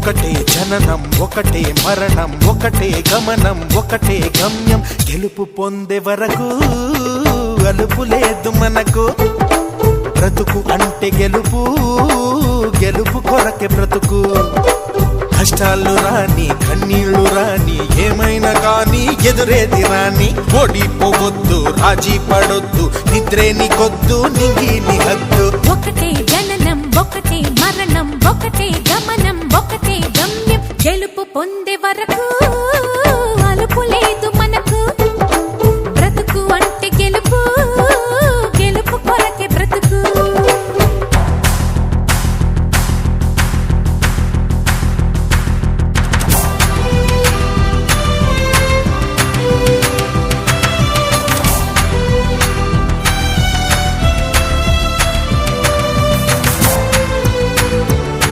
ఒకటే జననం ఒకటే మరణం ఒకటే గమనం ఒకటే గమ్యం గెలుపు పొందే వరకు అలుపు లేదు మనకు బ్రతుకు అంటే గెలుపు గెలుపు కొరకే బ్రతుకు కష్టాలు రాని కన్నీళ్లు రాని ఏమైనా కానీ ఎదురేది రాని ఓడిపోవద్దు రాజీ పడొద్దు నిద్రే నీకొద్దు నింగి నీ హద్దు ఒకటే జననం ఒకటే మరణం ఒకటే గమనం ఒకటే గమ్యం గెలుపు పొందే వరకు